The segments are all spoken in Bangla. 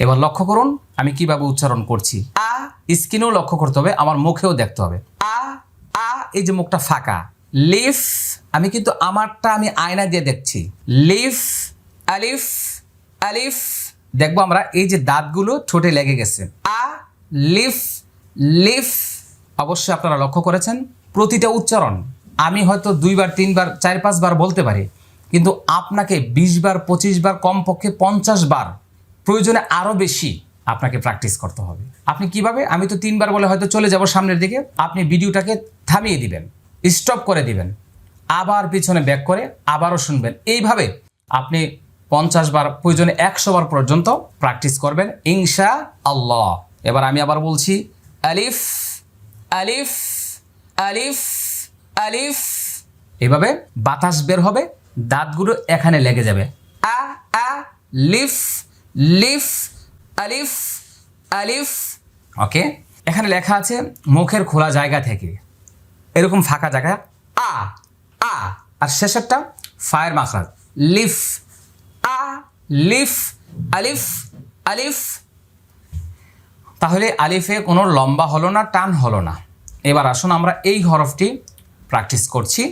এবার লক্ষ্য করুন আমি কিভাবে উচ্চারণ করছি। আ স্কিনেও লক্ষ্য করতে হবে, আমার মুখেও দেখতে হবে। আ আ এই যে মুখটা ফাঁকা। লিফ আমি কিন্তু আমারটা আমি আয়না দিয়ে দেখছি। লিফ আলিফ আলিফ দেখবো আমরা এই যে দাঁতগুলো ঠোঁটে লেগে গেছে। আ লিফ লিফ অবশ্যই আপনারা লক্ষ্য করেছেন প্রতিটা উচ্চারণ আমি হয়তো 2 বার 3 বার 4 5 বার বলতে পারি, কিন্তু আপনাকে 20 বার 25 বার কমপক্ষে 50 বার প্রয়োজনে আরও বেশি আপনাকে প্র্যাকটিস করতে হবে। আপনি কিভাবে? আমি তো 3 বার বলে হয়তো চলে যাব সামনের দিকে, আপনি ভিডিওটাকে থামিয়ে দিবেন, স্টপ করে দিবেন, আবার পিছনে ব্যাক করে আবারও শুনবেন। এইভাবে আপনি 50 বার প্রয়োজনে 100 বার পর্যন্ত প্র্যাকটিস করবেন ইনশাআল্লাহ। এবার আমি আবার বলছি আলিফ আলিফ আলিফ আলিফ। এভাবে বাতাস বের হবে, দাঁতগুলো এখানে লেগে যাবে। আ আ লিফ লিফ আলিফ আলিফ। ওকে, এখানে লেখা আছে মুখের খোলা জায়গা থেকে এরকম ফাঁকা জায়গা আ আ, আর শেষেরটা ফায়ের মাখরাজ লিফ আ লিফ আলিফ আলিফ। তাহলে আলিফে কোনো লম্বা হলো না, টান হলো না। এবার আসুন আমরা এই হরফটি প্র্যাকটিস করছি।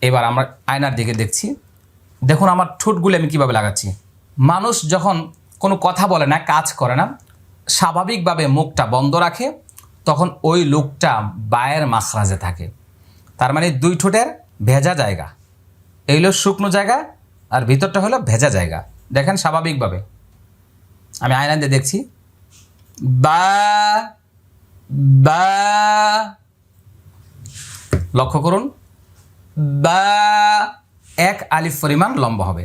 এবার আমরা আয়নার দিকে দেখছি, দেখুন আমার ঠোঁটগুলো আমি কীভাবে লাগাচ্ছি। মানুষ যখন কোনো কথা বলে না, কাজ করে না, স্বাভাবিকভাবে মুখটা বন্ধ রাখে, তখন ওই লোকটা বায়ের মাখরাজে থাকে। তার মানে 2 ঠোঁটের ভেজা জায়গা, এই হলো শুকনো জায়গা আর ভিতরটা হলো ভেজা জায়গা। দেখেন স্বাভাবিকভাবে আমি আয়না দিয়ে দেখছি বা বা, লক্ষ্য করুন বা এক আলিফ পরিমাণ লম্বা হবে,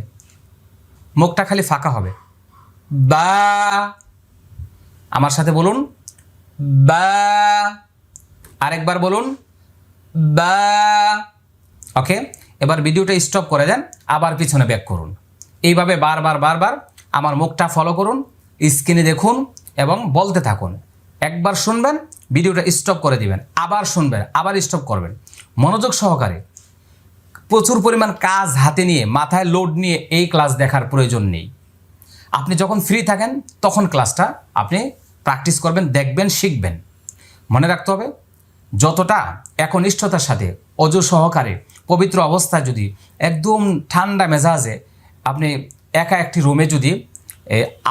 মুখটা খালি ফাঁকা হবে। বা, আমার সাথে বলুন বা, আরেকবার বলুন বা। ওকে, এবার ভিডিওটা স্টপ করে দেন, আবার পিছনে ব্যাক করুন। এইভাবে বারবার বারবার আমার মুখটা ফলো করুন, স্ক্রিনে দেখুন এবং বলতে থাকুন। একবার শুনবেন, ভিডিওটা স্টপ করে দিবেন, আবার শুনবেন, আবার স্টপ করবেন। মনোযোগ সহকারে, প্রচুর পরিমাণ কাজ হাতে নিয়ে মাথায় লোড নিয়ে এই ক্লাস দেখার প্রয়োজন নেই। আপনি যখন ফ্রি থাকেন তখন ক্লাসটা আপনি প্র্যাকটিস করবেন, দেখবেন, শিখবেন। মনে রাখতে হবে যতটা একনিষ্ঠতার সাথে অজু সহকারে পবিত্র অবস্থায় যদি একদম ঠান্ডা মেজাজে আপনি একা একটি রুমে যদি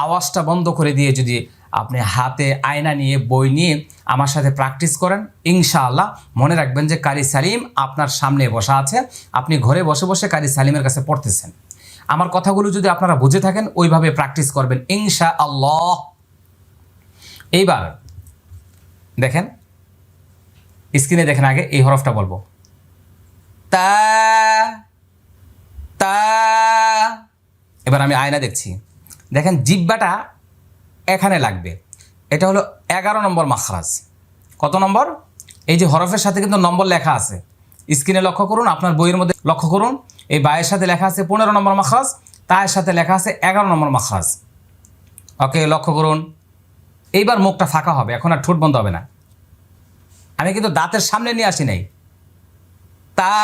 আওয়াজটা বন্ধ করে দিয়ে যদি আপনি হাতে আয়না নিয়ে বই নিয়ে আমার সাথে প্র্যাকটিস করেন, ইনশাআল্লাহ মনে রাখবেন যে কারি সালিম আপনার সামনে বসা আছে, আপনি ঘরে বসে বসে কারি সালিমের কাছে পড়তেছেন। আমার কথাগুলো যদি আপনারা বুঝে থাকেন ওইভাবে প্র্যাকটিস করবেন ইনশাআল্লাহ। এইবার দেখেন স্ক্রিনে দেখেন, আগে এই হরফটা বলবো তা তা। এবার আমি আয়না দেখছি, দেখেন জিহ্বাটা এখানে লাগবে, এটা হলো 11 নম্বর মাখরাজ। কত নম্বর? এই যে হরফের সাথে কিন্তু নম্বর লেখা আছে, স্ক্রিনে লক্ষ্য করুন, আপনার বইয়ের মধ্যে লক্ষ্য করুন, এই বায়ের সাথে লেখা আছে 15 নম্বর মাখরাজ, তার সাথে লেখা আছে 11 নম্বর মাখরাজ। ওকে, লক্ষ্য করুন। এইবার মুখটা ফাঁকা হবে, এখন আর ঠোঁট বন্ধ হবে না। আমি কিন্তু দাঁতের সামনে নিয়ে আসি নাই। তা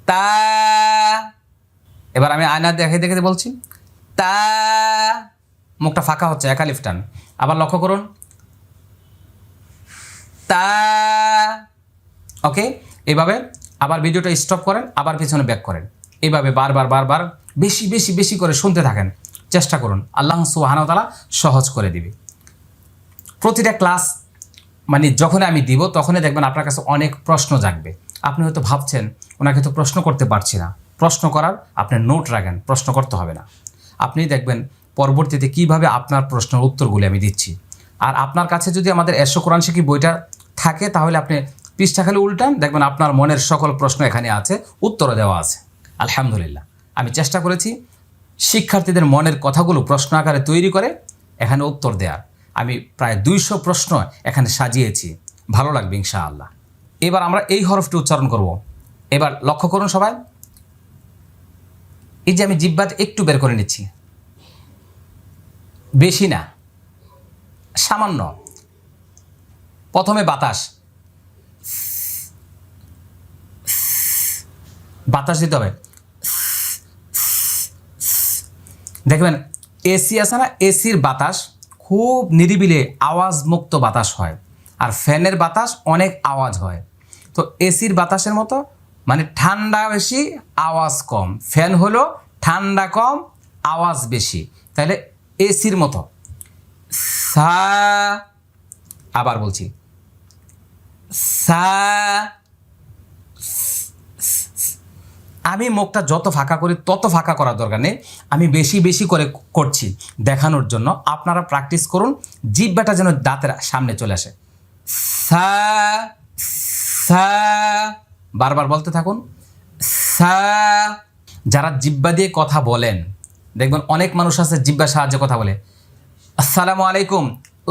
তা, এবার আমি আয়না দেখে দেখে বলছি তা, মুখটা ফাঁকা হচ্ছে, এক আলিফ টান। আবার লক্ষ্য করুন তা। ওকে, এইভাবে আবার ভিডিওটা স্টপ করেন, আবার পিছনে ব্যাক করেন। এইভাবে বারবার বারবার বেশি বেশি বেশি করে শুনতে থাকেন, চেষ্টা করুন, আল্লাহ সুবহানাহু ওয়া তাআলা সহজ করে দিবে। প্রতিটা ক্লাস মানে যখন আমি দিব তখনই দেখবেন আপনার কাছে অনেক প্রশ্ন জাগবে। আপনি হয়তো ভাবছেন ওনাকে তো প্রশ্ন করতে পারছি না। প্রশ্ন করার আপনি নোট রাখেন, প্রশ্ন করতে হবে না। আপনি দেখবেন পরবর্তীতে কিভাবে আপনার প্রশ্নের উত্তরগুলি আমি দিচ্ছি। আর আপনার কাছে যদি আমাদের এসো কোরআন শিখি বইটা থাকে তাহলে আপনি পৃষ্ঠা খালি উল্টান, দেখবেন আপনার মনের সকল প্রশ্ন এখানে আছে, উত্তরও দেওয়া আছে। আলহামদুলিল্লাহ, আমি চেষ্টা করেছি শিক্ষার্থীদের মনের কথাগুলো প্রশ্ন আকারে তৈরি করে এখানে উত্তর দেওয়ার। আমি প্রায় 200 প্রশ্ন এখানে সাজিয়েছি, ভালো লাগবে ইনশাআল্লাহ। এবার আমরা এই হরফটি উচ্চারণ করব। এবার লক্ষ্য করুন সবাই, এই যে আমি জিহ্বাটা একটু বের করে নিচ্ছি, বেশি না, সামান্য। প্রথমে বাতাস বাতাস দিতে হবে, দেখবেন এসি আছে না, এসির বাতাস খুব নিরিবিলি আওয়াজ মুক্ত বাতাস হয়, আর ফ্যানের বাতাস অনেক আওয়াজ হয়। তো এসির বাতাসের মতো মানে ঠান্ডা বেশি আওয়াজ কম, ফ্যান হলো ঠান্ডা কম আওয়াজ বেশি, তাহলে এসির মতো। সা, আবার বলছি, সা। আমি মুখটা যত ফাঁকা করি তত ফাঁকা করার দরকার নেই, আমি বেশি বেশি করে করছি দেখানোর জন্য। আপনারা প্র্যাকটিস করুন, জিহ্বাটা যেন দাঁতের সামনে চলে আসে। সা, সা, বারবার বলতে থাকুন, সা। যারা জিহ্বা দিয়ে কথা বলেন, দেখবেন অনেক মানুষ আছে জিহ্বার সাহায্যে কথা বলে। আসসালামু আলাইকুম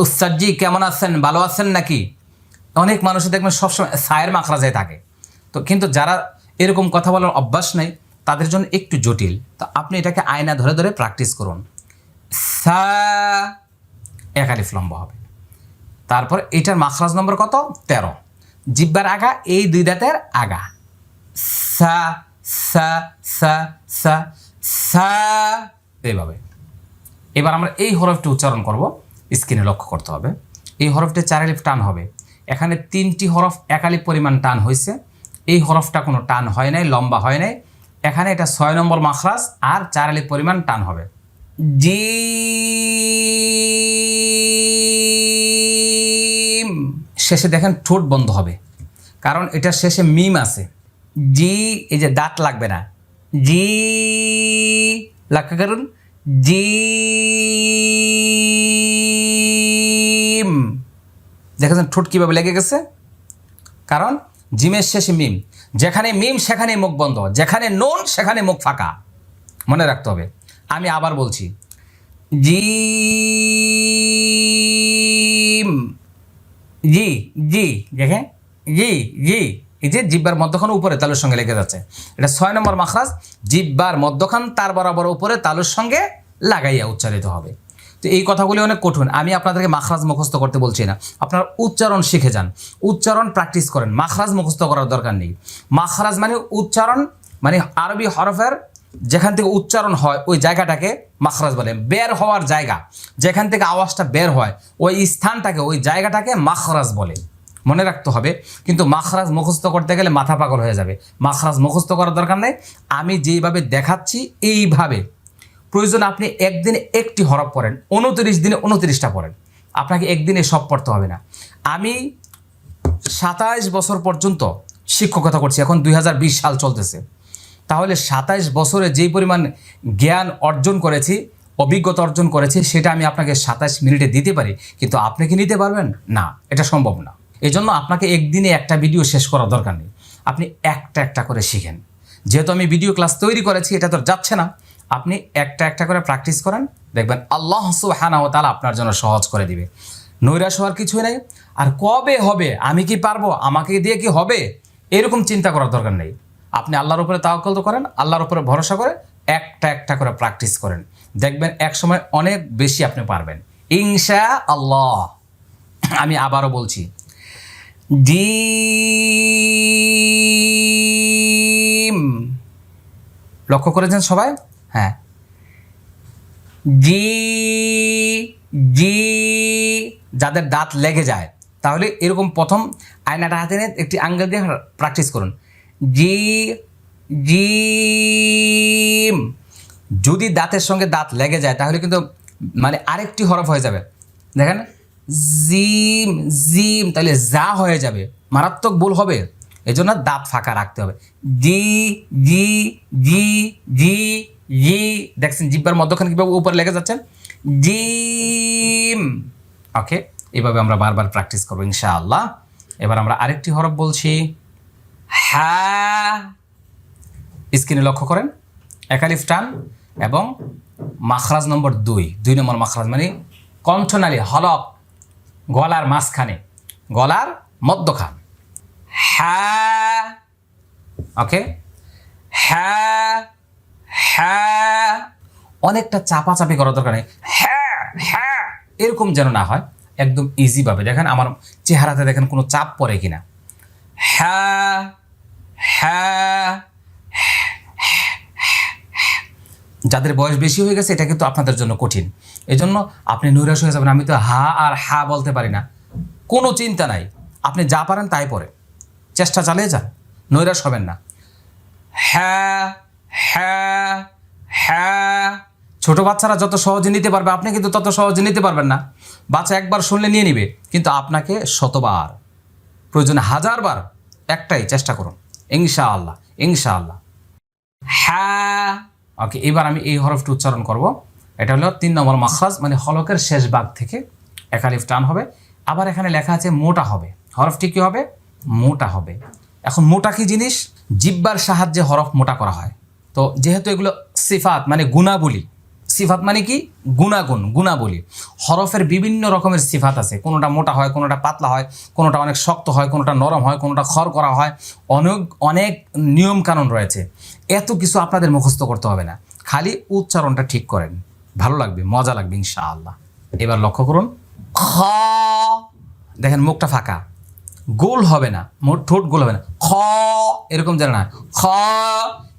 উস্তাদজি, কেমন আছেন, ভালো আছেন নাকি? অনেক মানুষই দেখবেন সবসময় সায়ের মাখরাজে থাকে। তো কিন্তু যারা এরকম কথা বলার অভ্যাস নেই তাদের জন্য একটু জটিল। তো আপনি এটাকে আয়না ধরে ধরে প্র্যাকটিস করুন। সা, এক আলিফ লম্বা হবে। তারপর এটার মাখরাজ নম্বর কত? 13। জিহ্বার আগা এই দুই দাঁতের আগা। সা, সা, সা, সা, সা, এইভাবে। এবার আমরা এই হরফটি উচ্চারণ করব, স্ক্রিনে লক্ষ্য করতে হবে। এই হরফটি 4 আলিফ টান হবে। এখানে 3টি হরফ 1 আলিফ পরিমাণ টান হয়েছে, এই হরফটা কোনো টান হয় নাই, লম্বা হয় নাই। এখানে এটা 6 নম্বর মাখরাজ আর 4 আলিফ পরিমাণ টান হবে। জিম, শেষে দেখেন ঠোঁট বন্ধ হবে, কারণ এটা শেষে মিম আছে। জি, এই যে দাঁত লাগবে না, জি লক্ষ্য করুন, জিম। দেখেছেন ঠোঁট কীভাবে লেগে গেছে? কারণ জিমের শেষে মিম, যেখানে মিম সেখানে মুখ বন্ধ, যেখানে নুন সেখানে মুখ ফাঁকা, মনে রাখতে হবে। আমি আবার বলছি, জিম, জি, জি, দেখেন, জি, জি। এই যে জিব্বার মধ্যখান উপরে তালুর সঙ্গে লেগে যাচ্ছে, এটা 6 নম্বর মাখরাজ। জিব্বার মধ্যখান তার বরাবর উপরে তালুর সঙ্গে লাগাইয়া উচ্চারিত হবে। তো এই কথাগুলি অনেক কঠিন, আমি আপনাদেরকে মাখরাজ মুখস্থ করতে বলছি না, আপনারা উচ্চারণ শিখে যান, উচ্চারণ প্র্যাকটিস করেন, মাখরাজ মুখস্থ করার দরকার নেই। মাখরাজ মানে উচ্চারণ, মানে আরবি হরফের যেখান থেকে উচ্চারণ হয় ওই জায়গাটাকে মাখরাজ বলে। বের হওয়ার জায়গা, যেখান থেকে আওয়াজটা বের হয় ওই স্থানটাকে, ওই জায়গাটাকে মাখরাজ বলে, মনে রাখতে হবে। কিন্তু মাখরাজ মুখস্থ করতে গেলে মাথা পাগল হয়ে যাবে। মাখরাজ মুখস্থ করার দরকার নেই, আমি যেইভাবে দেখাচ্ছি এইভাবে। প্রয়োজন আপনি একদিনে একটি হরফ পড়েন, 29 দিনে 29টা পড়েন, আপনাকে একদিনে সব পড়তে হবে না। আমি 27 বছর পর্যন্ত শিক্ষকতা করছি, এখন 2020 সাল চলতেছে। তাহলে 27 বছরে যেই পরিমাণ জ্ঞান অর্জন করেছি, অভিজ্ঞতা অর্জন করেছি, সেটা আমি আপনাকে 27 মিনিটে দিতে পারি, কিন্তু আপনি কি নিতে পারবেন? না, এটা সম্ভব না। এই জন্য আপনাকে একদিনে একটা ভিডিও শেষ করার দরকার নেই, আপনি একটা একটা করে শিখেন। যেহেতু আমি ভিডিও ক্লাস তৈরি করেছি, এটা তো যাচ্ছে না, আপনি একটা একটা করে প্র্যাকটিস করেন, দেখবেন আল্লাহ সুবহানাহু ওয়া তাআলা আপনার জন্য সহজ করে দিবে। নৈরাশ হওয়ার কিছুই নেই। আর কবে হবে, আমি কি পারবো, আমাকে দিয়ে কি হবে, এরকম চিন্তা করার দরকার নেই। আপনি আল্লাহর উপরে তাওয়াক্কুল করেন, আল্লাহর উপরে ভরসা করে একটা একটা করে প্র্যাকটিস করেন, দেখবেন এক সময় অনেক বেশি আপনি পারবেন ইনশাআল্লাহ। আমি আবারও বলছি, জিম, লক্ষ্য করেছেন সবাই? হ্যাঁ, জি, জি। যাদের দাঁত লেগে যায় তাহলে এরকম প্রথম আয়নাটা হাতে নিয়ে একটি আঙ্গুল দিয়ে প্র্যাকটিস করুন, জি, জিম। যদি দাঁতের সঙ্গে দাঁত লেগে যায় তাহলে কিন্তু মানে আরেকটি হরফ হয়ে যাবে, দেখেন, জিম, জিম, তাহলে যা হয়ে যাবে, মারাত্মক ভুল হবে। এই জন্য দাঁত ফাঁকা রাখতে হবে। জি, জি, জি, জি, জি। দেখছেন জিব্বার মধ্যখানে কীভাবে উপরে লেগে যাচ্ছে, জিম। ওকে, এভাবে আমরা বারবার প্র্যাকটিস করবো ইনশাআল্লাহ। এবার আমরা আরেকটি হরফ বলছি, হ্যাঁ। স্ক্রিনে লক্ষ্য করেন, 1 আলিফ টান এবং মাখরাজ নম্বর 2 নম্বর মাখরাজ, মানে কণ্ঠনালী হলক গলার মাঝখানে, গলার মধ্যখান, হ্যাঁ। ওকে, হ্যাঁ, হ্যাঁ। অনেকটা চাপাচাপি করার দরকার নেই, হ্যাঁ, হ্যাঁ, এরকম যেন না হয়, একদম ইজিভাবে। দেখেন আমার চেহারাতে দেখেন কোনো চাপ পড়ে কিনা, হ্যাঁ, হ্যাঁ, যাদের বয়স বেশি হয়ে গেছে এটা কিন্তু আপনাদের জন্য কঠিন। এই জন্য আপনি নৈরাশ হয়ে যাবেন, আমি তো হা আর হা বলতে পারি না। কোনো চিন্তা নাই, আপনি যা পারেন তাই পরে চেষ্টা চালিয়ে যান, নৈরাশ হবেন না। হ্যাঁ হ্যাঁ হ্যাঁ, ছোট বাচ্চারা যত সহজে নিতে পারবে আপনি কিন্তু তত সহজে নিতে পারবেন না। বাচ্চা একবার শুনলে নিয়ে নিবে, কিন্তু আপনাকে শতবার, প্রয়োজনে 1000 বার একটাই চেষ্টা করুন, ইনশাআল্লাহ ইনশাআল্লাহ। হ্যাঁ, ওকে। এবার আমি এই হরফটি উচ্চারণ করব। এটা হলো 3 নম্বর মাখরাজ, মানে হলকের শেষ ভাগ থেকে এক আলিফ টান হবে। আবার এখানে লেখা আছে মোটা হবে, হরফটি কি হবে? মোটা হবে। এখন মোটা কি জিনিস? জিহ্বার সাহায্যে হরফ মোটা করা হয়। তো যেহেতু এগুলো সিফাত মানে গুণাবলী, সিফাত মানে কি? গুণাগুণ, গুণাবলী। হরফের বিভিন্ন রকমের সিফাত আছে, কোনোটা মোটা হয়, কোনোটা পাতলা হয়, কোনোটা অনেক শক্ত হয়, কোনোটা নরম হয়, কোনোটা খর করা হয়, অনেক অনেক নিয়ম কানুন রয়েছে। এত কিছু আপনাদের মুখস্থ করতে হবে না, খালি উচ্চারণটা ঠিক করেন, ভালো লাগবে, মজা লাগবে ইনশাআল্লাহ। এবার লক্ষ্য করুন, খ, দেখেন মুখটা ফাঁকা, গোল হবে না, ঠোঁট গোল হবে না, খ এরকম যেন না, খ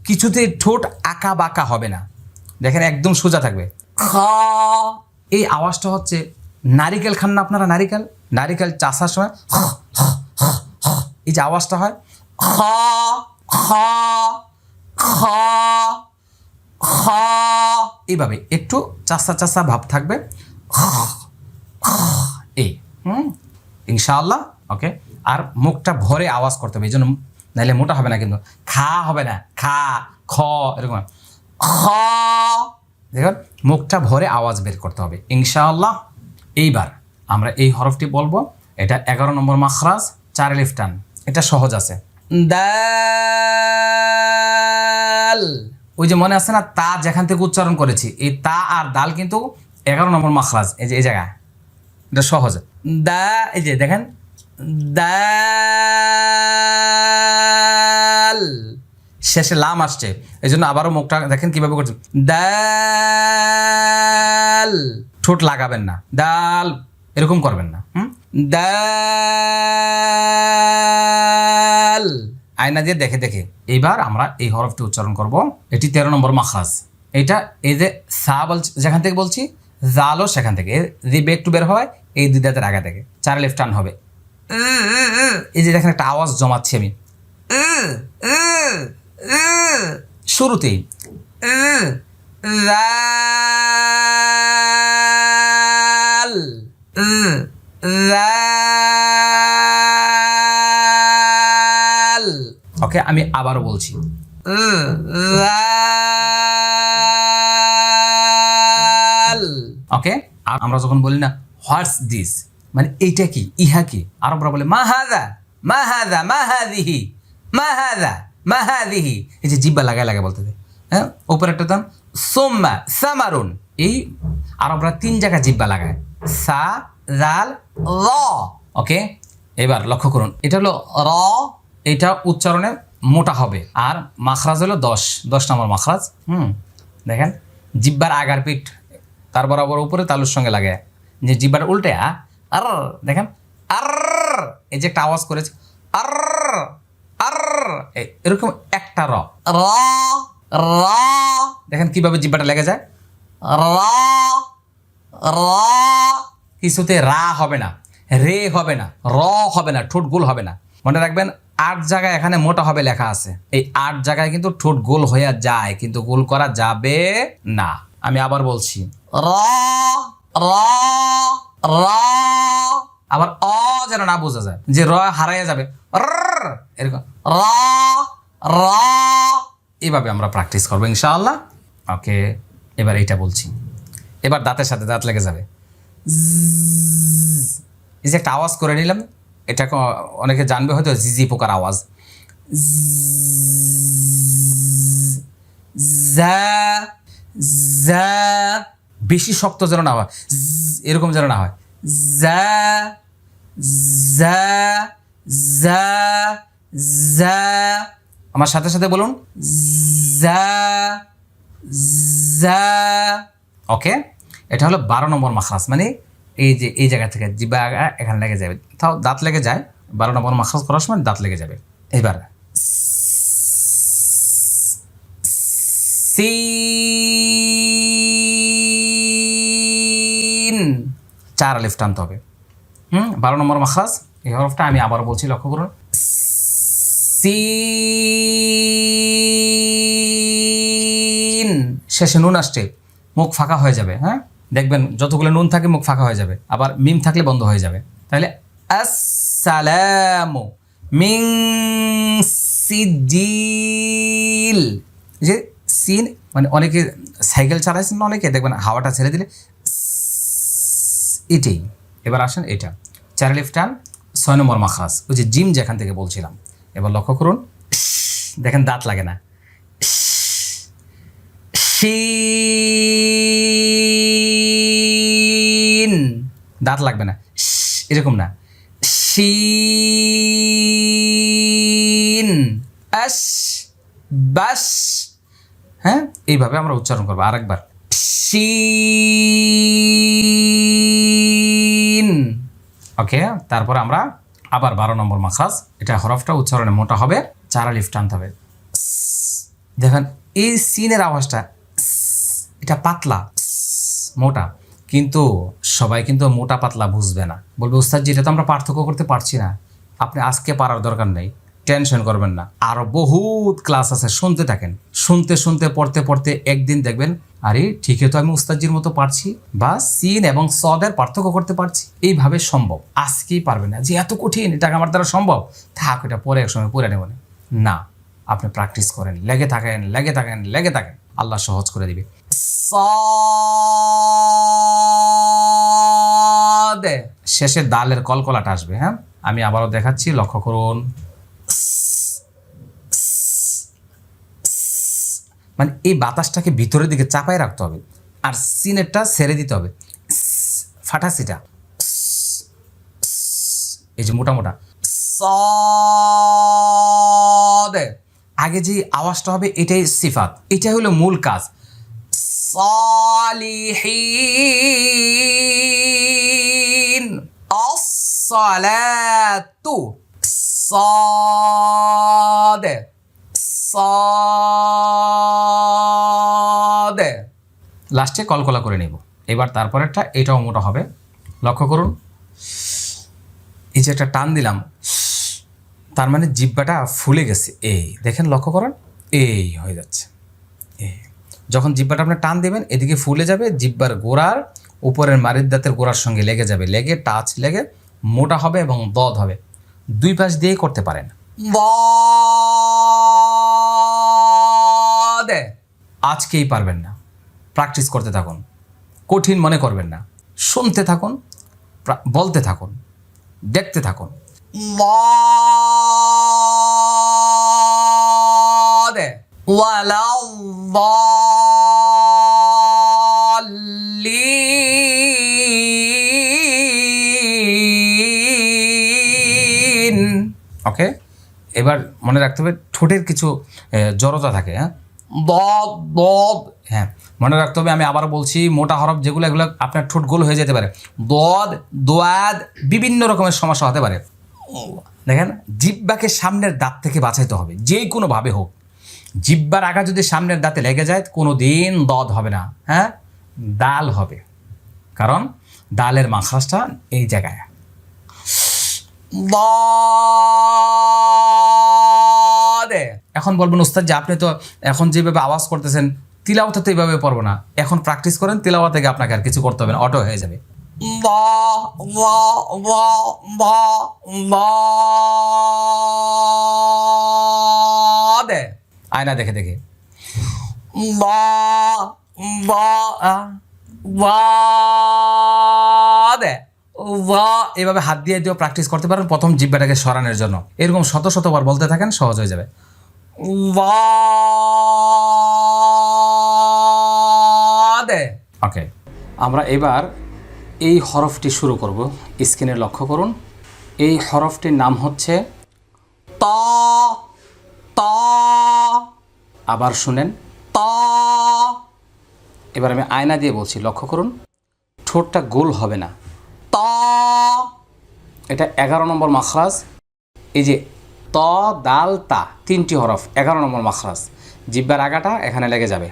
কিছুতে ঠোঁট আঁকা বাঁকা হবে না, দেখেন একদম সোজা থাকবে। খ, এই আওয়াজটা হচ্ছে, নারিকেল খান না আপনারা? নারিকেল, নারিকেল চাষার সময় এই যে আওয়াজটা হয়, খ খ খ খ, এইভাবে একটু চাষা চাষা ভাব থাকবে, এই ইনশাআল্লাহ। ওকে, আর মুখটা ভরে আওয়াজ করতে হবে, এই জন্য নাইলে মোটা হবে না, কিন্তু খা হবে না, খা খ এরকম, খ, দেখুন মুখটা ভরে আওয়াজ বের করতে হবে ইনশাআল্লাহ। এইবার আমরা এই হরফটি বলবো, এটা 11 নম্বর মাখরাজ, 4 আলিফ টান, এটা সহজ আছে। দাল, ওই যে মনে আছে না তা যেখান থেকে উচ্চারণ করেছি, এই তা আর দাল কিন্তু 11 নম্বর মাখরাজ, এই যে এই জায়গায়, এটা সহজ। দা, এই যে দেখেন দাল, শেষে লাম আসছে, এই জন্য আবারও মুখটা দেখেন কিভাবে করছে, দাল, ঠোঁট লাগাবেন না, দাল এরকম করবেন না, দাল, আয়না দিয়ে দেখে দেখে। এইবার আমরা এই হরফটি উচ্চারণ করব, এটি 13 নম্বর মাখরাজ। এটা এই যে সা বলছি যেখান থেকে বলছি, জালও সেখান থেকে, রিবে একটু বের হয় এই 2 দাঁতের আগা থেকে, 4 আলিফ টান হবে। এই যে দেখেন একটা আওয়াজ জমাচ্ছি আমি শুরুতেই, জাল, জাল। ওকে, আমি আবারও বলছি, জাল। ওকে, আমরা যখন বলি না হোয়াটস দিস, মানে এইটা কি, ইহা কি, আরবরা বলে মা হাদা, মা হাদা, মা হাদিহি, মা হাদা, মা হাদিহি, এই যে জিব্বা লাগায় লাগায় বলতে দেয়, হ্যাঁ, উপরে একটা দাম সোম্মা সামারুন, এই আরবরা 3 জায়গায় জিব্বা লাগায়, সা জাল র। ওকে, এবার লক্ষ্য করুন, এটা হলো র, এটা উচ্চারণে মোটা হবে, আর মাখরাজ হলো 10 নম্বর মাখরাজ। দেখেন জিব্বার আগার পিঠ তার বরাবর উপরে তালুর সঙ্গে লাগে, যে জিব্বার উল্টে আর, দেখেন আর, এই যে একটা আওয়াজ করেছে আর আর, এরকম একটা র, র র, দেখেন কিভাবে জিব্বাটা লেগে যায়, র র, কিছুতে রা হবে না, রে হবে না, র হবে না, ঠোঁট গোল হবে না। মনে রাখবেন 8 জায়গায় এখানে মোটা হবে লেখা আছে, এই 8 জায়গায় কিন্তু ঠোঁট গোল হয়ে যায়, কিন্তু গোল করা যাবে না। আমি আবার বলছি, র র র, আবার অ যেন না বোঝা যায়, যে র হারাইয়া যাবে, এরকম র র, এইভাবে আমরা প্র্যাকটিস করবো ইনশাআল্লাহ। ওকে, এবার এইটা বলছি, এবার দাঁতের সাথে দাঁত লেগে যাবে, এই যে একটা আওয়াজ করে নিলাম, এটা অনেকে জানবে হয়তো, জিজি পোকার আওয়াজ, বেশি শক্ত যেন না হয়, এরকম যেন না হয়, আমার সাথে সাথে বলুন, ওকে, এটা হলো 12 নম্বর মাখরাজ, মানে এই যে এই জায়গা থেকে জিব্বা এখানে লেগে যাবে, তাও দাঁত লেগে যায়, 12 নম্বর মাখরাজ করার সময় দাঁত লেগে যাবে। এবার সিন, সিন 4 আলিফ টানতে হবে। 12 নম্বর মাখরাজ। এই হরফটা আমি আবার বলছি, লক্ষ্য করুন। সিন, শেষে নুন আসছে, মুখ ফাঁকা হয়ে যাবে। হ্যাঁ, দেখবেন যতগুলো নুন থাকে মুখ ফাঁকা হয়ে যাবে, আবার মিম থাকলে বন্ধ হয়ে যাবে। তাহলে আসসালামু মিন সিজিল, যে সিন মানে অনেকে সাইকেল চালাইছেন না, অনেকে দেখবেন হাওয়াটা ছেড়ে দিলে এটাই। এবার আসেন এটা 4 আলিফ টান 6 নম্বর মাখরাজ, ওই যে জিম যেখান থেকে বলছিলাম। এবার লক্ষ্য করুন, দেখেন দাঁত লাগে না। শিন, দাঁত লাগবে না, এরকম না। শিন আশ বাস, হ্যাঁ, এইভাবে আমরা উচ্চারণ করবো। আরেকবার শিন। ওকে, তারপর আমরা আবার 12 নম্বর মাখরাজ। এটা হরফটা উচ্চারণে মোটা হবে, 4 আলিফ টানতে হবে। দেখেন এই সিনের আওয়াজটা, এটা পাতলা মোটা, কিন্তু সবাই কিন্তু মোটা পাতলা বুঝবে না, বলবে উস্তাদ যেটা তো আমরা পার্থক্য করতে পারছি না। আপনি আজকে পারার দরকার নেই, টেনশন করবেন না, আরো বহুত ক্লাস আছে, শুনতে থাকেন। শুনতে শুনতে পড়তে পড়তে একদিন দেখবেন আরে ঠিকই তো আমি উস্তাদজির মতো পারছি, বা সিন এবং সদের পার্থক্য করতে পারছি। এইভাবে সম্ভব, আজকেই পারবেন না যে এত কঠিন, এটা আমার দ্বারা সম্ভব, থাক এটা পরে এক সময় পড়ে নেবেন না। আপনি প্র্যাকটিস করেন, লেগে থাকেন লেগে থাকেন লেগে থাকেন, আল্লাহ সহজ করে দিবে। সদে শেষে দালের কলকলাটা আসবে। হ্যাঁ, আমি আবারও দেখাচ্ছি, লক্ষ্য করুন। মানে এই বাতাসটাকে ভিতরের দিকে চাপাই রাখতে হবে, আর সিনেরটা ছেড়ে দিতে হবে, ফাটাসিটা। এই যে মোটা মোটা সদে, আগে যে আওয়াজটা হবে এটাই সিফাত, এটাই হলো মূল কাজ। সালিহিন আসসালাতু, সাদে সাদে, লাস্টে কলকলা করে নেব। এবার তারপরেরটা এটাও মোটা হবে, লক্ষ্য করুন। এই যে একটা টান দিলাম, তার মানে জিহ্বাটা ফুলে গেছে, এই দেখেন, লক্ষ্য করেন, এই হয়ে যাচ্ছে। এই যখন জিহ্বাটা আপনি টান দেবেন এদিকে ফুলে যাবে, জিহ্বার গোড়ার উপরের মারির দাঁতের গোড়ার সঙ্গে লেগে যাবে, লেগে টাচ লেগে মোটা হবে এবং দদ হবে। দুই পাশ দিয়েই করতে পারেন। আজকেই পারবেন না, প্র্যাকটিস করতে থাকুন, কঠিন মনে করবেন না, শুনতে থাকুন, বলতে থাকুন, দেখতে থাকুন। ওকে, এবার মনে রাখতে হবে ঠোঁটের কিছু জড়তা থাকে। হ্যাঁ, হ্যাঁ, মনে রাখতে হবে। আমি আবার বলছি, মোটা হরফ যেগুলো, এগুলো আপনার ঠোঁট গোল হয়ে যেতে পারে, দদ দোয়াদ, বিভিন্ন রকমের সমস্যা হতে পারে। দেখেন, জিহ্বাকে সামনের দাঁত থেকে বাঁচাইতে হবে, যে কোনোভাবে হোক। জিহ্বার আগা যদি সামনের দাঁতে লেগে যায়, কোনো দিন দদ হবে না, হ্যাঁ, দাল হবে, কারণ দালের মাখরাজটা এই জায়গায়। এখন বলবেন উস্তাদ যে আপনি তো এখন যেভাবে আওয়াজ করতেছেন তিলাওয়াতে তো এইভাবে পড়বো না। এখন প্র্যাকটিস করেন, তিলাওয়াত থেকে আপনাকে আর কিছু করতে হবে না, অটো হয়ে যাবে। আয়না দেখে দেখে এভাবে হাত দিয়ে দিয়েও প্র্যাকটিস করতে পারেন প্রথম জিহ্বাটাকে সরানোর জন্য। এরকম শত শতবার বলতে থাকেন, সহজ হয়ে যাবে। ওকে, আমরা এবার এই হরফটি শুরু করব। স্ক্রিনে লক্ষ্য করুন, এই হরফটির নাম হচ্ছে ত। ত, আবার শুনেন, ত। এবার আমি আয়না দিয়ে বলছি, লক্ষ্য করুন, ঠোঁটটা গোল হবে না, ত। এটা 11 নম্বর মাখরাজ। এই যে ত দাল তা, 3টি হরফ, 11 নম্বর মাখরাজ। জিহ্বার আগাটা এখানে লেগে যাবে,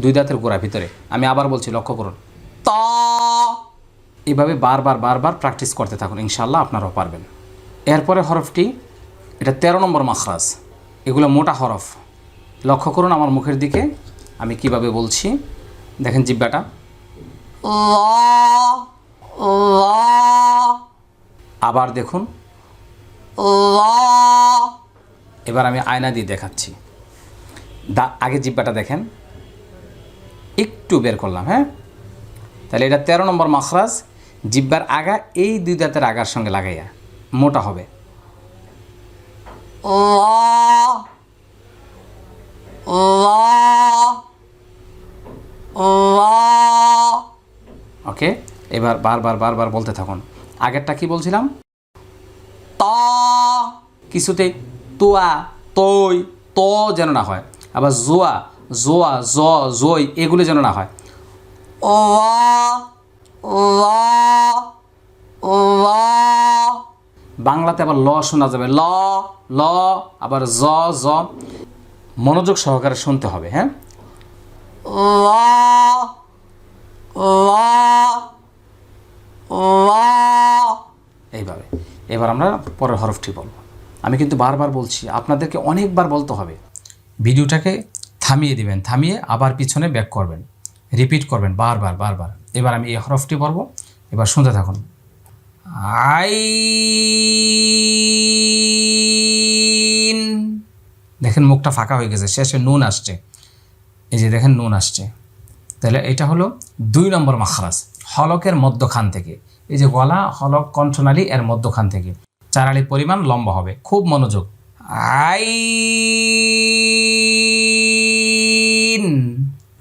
দুই দাঁতের গোড়া ভিতরে। আমি আবার বলছি, লক্ষ্য করুন, ত। এভাবে বারবার বারবার প্র্যাকটিস করতে থাকুন, ইনশাআল্লাহ আপনারাও পারবেন। এরপরে হরফটি, এটা 13 নম্বর মাখরাজ, এগুলো মোটা হরফ। লক্ষ্য করুন আমার মুখের দিকে, আমি কিভাবে বলছি, দেখেন জিহ্বাটা। আবার দেখুন, এবার আমি আয়না দিয়ে দেখাচ্ছি। আগে জিহ্বাটা দেখেন, একটু বের করলাম, হ্যাঁ। তাহলে এটা 13 নম্বর মাখরাজ। জিহ্বার আগা এই 2 দাঁতের আগার সঙ্গে লাগাইয়া মোটা হবে। ওকে, এবার বারবার বারবার বলতে থাকুন। আগেরটা কি বলছিলাম? ত, কিছুতেই তোয়া, তৈ, ত যেন না হয়। আবার জোয়া, জোয়া, জ, জই, এগুলো যেন না হয়। বাংলাতে আবার ল শোনা যাবে, ল, ল, আবার জ, জ। মনোযোগ সহকারে শুনতে হবে, হ্যাঁ। এইভাবে। এবার আমরা পরের হরফটি বলবো। আমি কিন্তু বারবার বলছি, আপনাদেরকে অনেকবার বলতে হবে। ভিডিওটাকে থামিয়ে দিবেন, থামিয়ে আবার পিছনে ব্যাক করবেন, রিপিট করবেন বারবার বারবার। এবার আমি এই হরফটি বলবো, এবার শুনতে থাকুন। আইন। দেখেন মুখটা ফাঁকা হয়ে গেছে, শেষে নুন আসছে, এই যে দেখেন নুন আসছে। তাহলে এটা হলো 2 নম্বর মাখরাজ, হলকের মধ্যখান থেকে। এই যে গলা, হলক, কণ্ঠনালী এর মধ্যখান থেকে 4 আলি পরিমাণ লম্বা হবে। খুব মনোযোগ। আইন।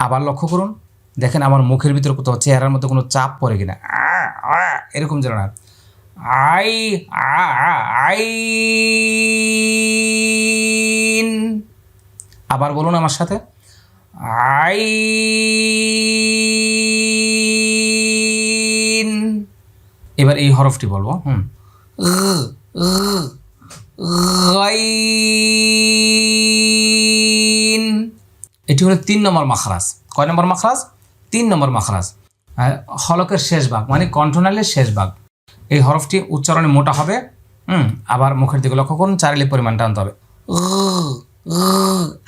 আবার লক্ষ্য করুন, দেখেন আমার মুখের ভিতরে কোথাও চেহারার মধ্যে কোনো চাপ পড়ে কিনা, এরকম যেন না। আইন। আবার বলুন আমার সাথে, আইন। এবার এই হরফটি বলবো, গাইন। এটি হলো 3 নম্বর মাখরাজ। কয় নম্বর মাখরাজ? 3 নম্বর মাখরাজ। হলকের শেষ ভাগ, মানে কণ্ঠনালীর শেষ ভাগ। এই হরফটি উচ্চারণে মোটা হবে। আবার মুখের দিকে লক্ষ্য করুন, 4 আলি পরিমাণ টানতে হবে।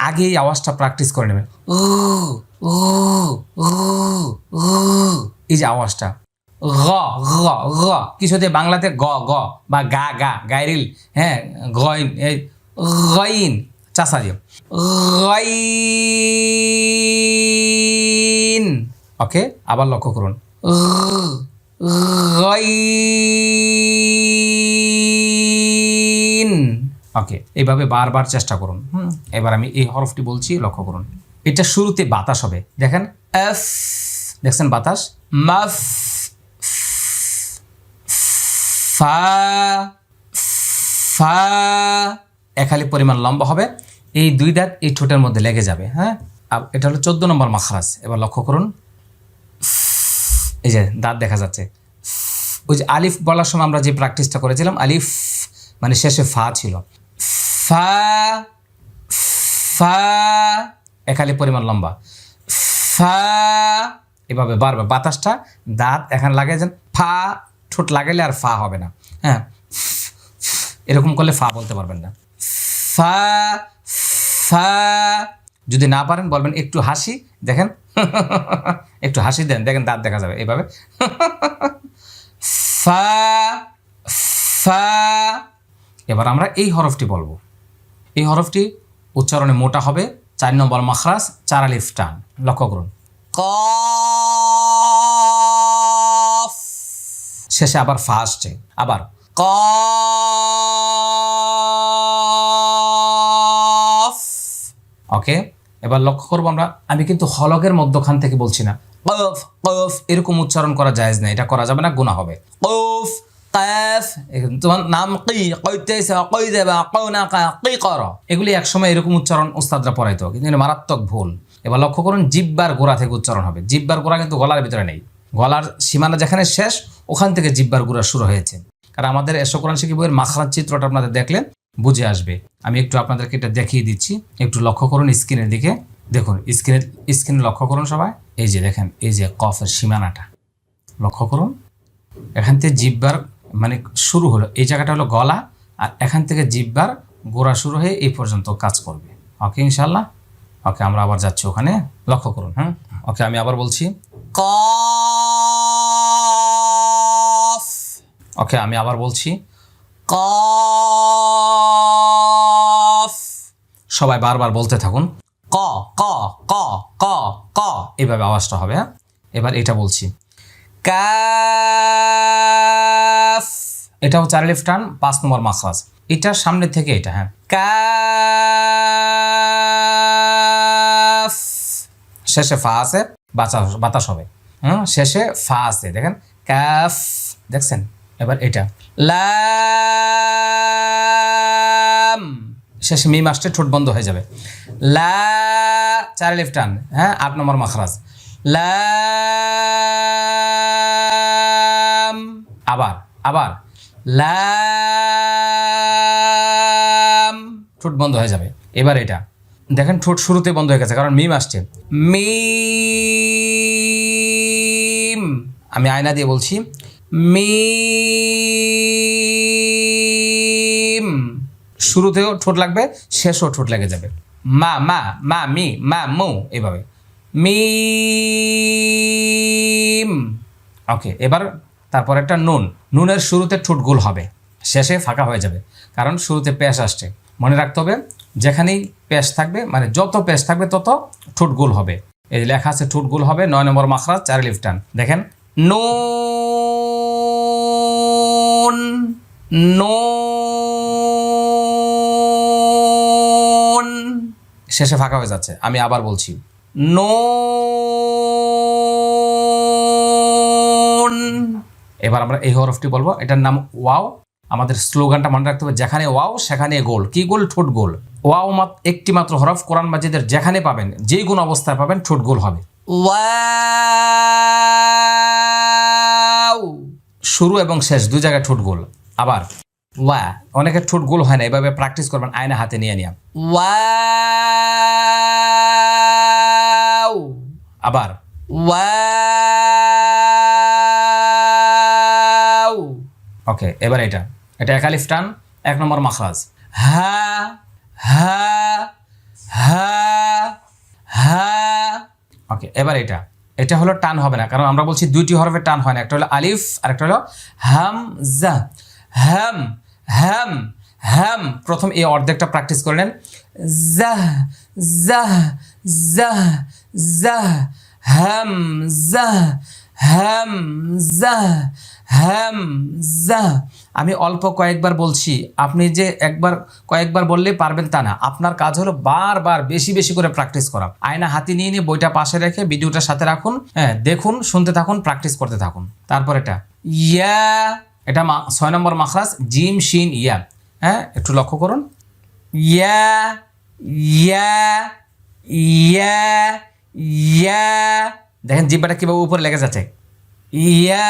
আগে এই আওয়াজটা প্র্যাকটিস করে নেবেন। এই যে আওয়াজটা, গ, গ, গ, কিছুতে বাংলাতে গ, গ, বা গা, গা, গাইরিল, হ্যাঁ, গইন, এই গইন, চাষা দিয়ে গইন। ওকে, আবার লক্ষ্য করুন, গইন। ওকে, এইভাবে বারবার চেষ্টা করুন। এবার আমি এই হরফটি বলছি, লক্ষ্য করুন। এটা শুরুতে বাতাস হবে, দেখেন এফ, দেখছেন বাতাস, মাফ, ফা, ফা, 1 আলি পরিমাণ লম্বা হবে। এই 2 দাঁত এই ঠোঁটের মধ্যে লেগে যাবে, হ্যাঁ। এটা হলো 14 নম্বর মাখরাজ। এবার লক্ষ্য করুন, এই যে দাঁত দেখা যাচ্ছে। ওই যে আলিফ বলার সময় আমরা যে প্র্যাকটিসটা করেছিলাম, আলিফ মানে শেষে ফা ছিল, ফা, ফা, 1 আলি পরিমাণ লম্বা, ফা। এভাবে বারবার বাতাসটা দাঁত এখানে লাগাই যান, ফা, ঠোঁট লাগাইলে আর ফা হবে না, হ্যাঁ। এরকম করলে ফা বলতে পারবেন না। ফা, ফা। যদি না পারেন বলবেন একটু হাসি, দেখেন একটু হাসি দেন, দেখেন দাঁত দেখা যাবে এভাবে। ফা, ফা। এবার আমরা এই হরফটি বলবো। এই হরফটি উচ্চারণে মোটা হবে, 4 নম্বর মাখরাজ, 4 আলিফ টান। লক্ষ্য করুন, কফ, শেষে আবার ফা আসছে, আবার কফ। ওকে, এবার লক্ষ্য করবো আমরা, আমি কিন্তু হলকের মধ্যখান থেকে বলছি না। কফ, কফ এরকম উচ্চারণ করা জায়েজ না, এটা করা যাবে না, গুনাহ হবে। কফ, কাফ, তোমার নাম কি, কইতেছে, কই দেবা, কও না, কি করো, এগুলি একসময় এরকম উচ্চারণ উস্তাদরা পড়াইতো, কিন্তু এটা মারাত্মক ভুল। এবার লক্ষ্য করুন, জিহ্বার গোড়া থেকে উচ্চারণ হবে। জিহ্বার গোড়া কিন্তু গলার ভিতরে নেই, গলার সীমানা যেখানে শেষ ওখান থেকে জিহ্বার গোড়া শুরু হয়েছে। কারণ আমাদের এসো কোরআন শিক্ষা বইয়ের মাখরাজ চিত্রটা আপনাদের দেখলে বুঝে আসবে। আমি একটু আপনাদেরকে এটা দেখিয়ে দিচ্ছি, একটু লক্ষ্য করুন স্ক্রিনের দিকে। দেখুন স্ক্রিনে লক্ষ্য করুন সবাই, এই যে দেখেন, এই যে কফের সীমানাটা লক্ষ্য করুন, এখান থেকে জিহ্বার মানে শুরু হলো, এই জায়গাটা হলো গলা, আর এখান থেকে জিহ্বার গোড়া শুরু হয়ে এই পর্যন্ত কাজ করবে। ওকে ইনশাল্লাহ। ওকে আমরা আবার যাচ্ছি ওখানে, লক্ষ্য করুন। হ্যাঁ ওকে আমি আবার বলছি কফ। ওকে আমি আবার বলছি কফ। সবাই বারবার বলতে থাকুন ক ক ক ক ক, এইভাবে আওয়াজটা হবে। হ্যাঁ এবার এটা বলছি কাফ, এটাও 4 আলিফ টান 5 নম্বর মাখরাজ, এটার সামনে থেকে এটা। হ্যাঁ কাফ, শেষে ফা আছে, বাতাস হবে। শেষে ফা আছে, দেখেন কাফ, দেখছেন। এবার এটা লাম, শেষে মিম আসছে, ঠোঁট বন্ধ হয়ে যাবে। লা 4 আলিফ টান, হ্যাঁ 8 নম্বর মাখরাজ। লাম, আবার আবার লাম, ঠোঁট বন্ধ হয়ে যাবে। এবার এটা দেখেন ঠোঁট শুরুতে বন্ধ হয়ে গেছে, কারণ মিম আসছে। মিম, আমি আয়না দিয়ে বলছি মিম, শুরুতেও ঠোঁট লাগবে, শেষও ঠোঁট লেগে যাবে। মা মা মা মি মা মু, এভাবে মিম। ওকে এবার তারপর একটা নুন, নুনের শুরুতে ঠোঁট গোল হবে, শেষে ফাঁকা হয়ে যাবে, কারণ শুরুতে পেশ আসছে। মনে রাখতে হবে যেখানেই পেশ থাকবে, মানে যত পেশ থাকবে তত ঠোঁট গোল হবে। এই লেখা আছে ঠোঁট গোল হবে, 9 নম্বর মাখরাজ 4 আলিফ টান। দেখেন নুন নুন, শেষে ফাঁকা হয়ে যাচ্ছে। আমি আবার বলছি নুন। এবার আমরা এই হরফটি বলবো, এটার নাম ওয়াও। আমাদের স্লোগানটা মনে রাখতে হবে, যেখানে ওয়াও সেখানে গোল। কি গোল? ঠোঁট গোল। ওয়াও একটি মাত্র হরফ, কোরআন মাজিদের যেখানে পাবেন, যে কোনো অবস্থায় পাবেন, ঠোঁট গোল হবে। ওয়াও, শুরু এবং শেষ দুই জায়গায় ঠোঁট গোল। আবার ওয়া, অনেকের ঠোঁট গোল হয় না, এভাবে প্র্যাকটিস করবেন আয়না হাতে নিয়ে নিয়ে। ওয়াও, আবার ওয়াও। ওকে এবার এটা 1 আলিফ টান 1 নম্বর মাখরাজ। হা হা হা হা। ওকে এবার এটা হলো টান হবে না, কারণ আমরা বলছি দুইটি হরফে টান হয় না, একটা হলো আলিফ আর একটা হলো হামজা। হাম হাম হাম, প্রথম এই অর্ধেকটা প্র্যাকটিস করে নেন। জাহ জাহ জাহ জাহ, হামজা হামজা হামজা। আমি অল্প কয়েকবার বলছি, আপনি যে কয়েকবার বললে পারবেন তা না। আপনার কাজ হলো বারবার বেশি বেশি করে প্র্যাকটিস করা। আয়না হাতে নিয়ে নিয়ে বইটা পাশে রেখে ভিডিওটার সাথে রাখুন, হ্যাঁ দেখুন, শুনতে থাকুন, প্র্যাকটিস করতে থাকুন। তারপর এটা ইয়া, এটা 6 নম্বর মাখরাজ, জিম শিন ইয়া। হ্যাঁ একটু লক্ষ্য করুন, ইয়া ইয়া ইয়া ইয়া, দেখেন জিহ্বাটা কিভাবে উপরে লেগে যাচ্ছে। ইয়া